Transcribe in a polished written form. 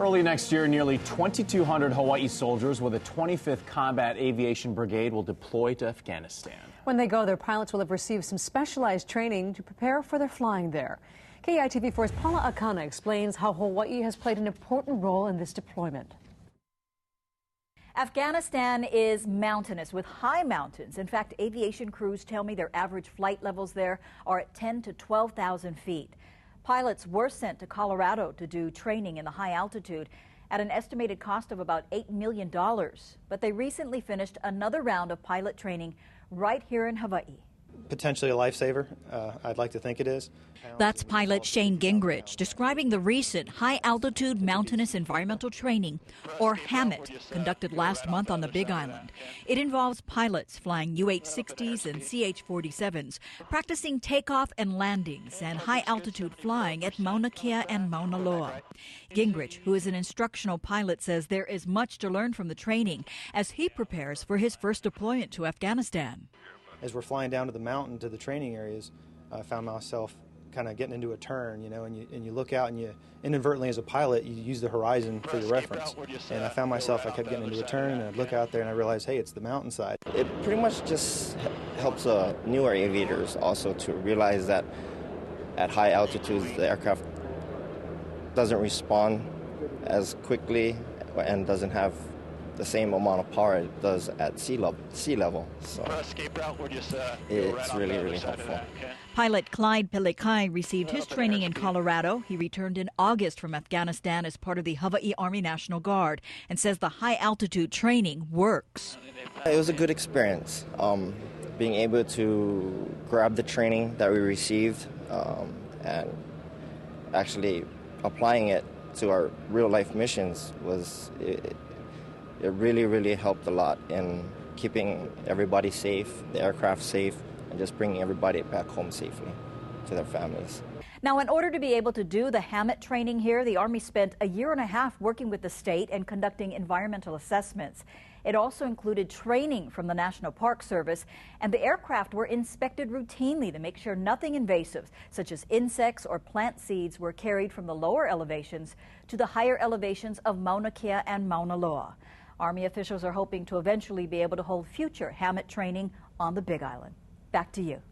Early next year, nearly 2,200 Hawaii soldiers with the 25th Combat Aviation Brigade will deploy to Afghanistan. When they go, their pilots will have received some specialized training to prepare for their flying there. KITV4's Paula Akana explains how Hawaii has played an important role in this deployment. Afghanistan is mountainous with high mountains. In fact, aviation crews tell me their average flight levels there are at 10 to 12,000 feet. Pilots were sent to Colorado to do training in the high altitude at an estimated cost of about $8 million. But they recently finished another round of pilot training right here in Hawaii. Potentially a lifesaver. I'd like to think it is. That's pilot Shane Gingrich describing the recent high-altitude mountainous environmental training, or HAMMET, conducted last month on the Big Island. It involves pilots flying UH-60s and CH-47s, practicing takeoff and landings and high-altitude flying at Mauna Kea and Mauna Loa. Gingrich, who is an instructional pilot, says there is much to learn from the training as he prepares for his first deployment to Afghanistan. As we're flying down to the mountain to the training areas, I found myself kind of getting into a turn, and you look out and you inadvertently as a pilot, you use the horizon for your reference. And I found myself, I kept getting into a turn and I'd look out there and I realized, hey, it's the mountainside. It pretty much just helps newer aviators also to realize that at high altitudes, the aircraft doesn't respond as quickly and doesn't have the same amount of power it does at sea level. So it's really helpful. Pilot Clyde Pelekai received his training in Colorado. He returned in August from Afghanistan as part of the Hawaii Army National Guard and says the high-altitude training works. It was a good experience, being able to grab the training that we received and actually applying it to our real-life missions it really helped a lot in keeping everybody safe, the aircraft safe, and just bringing everybody back home safely to their families. Now, in order to be able to do the HAMMET training here, the Army spent a year and a half working with the state and conducting environmental assessments. It also included training from the National Park Service, and the aircraft were inspected routinely to make sure nothing invasive, such as insects or plant seeds, were carried from the lower elevations to the higher elevations of Mauna Kea and Mauna Loa. Army officials are hoping to eventually be able to hold future HAMMET training on the Big Island. Back to you.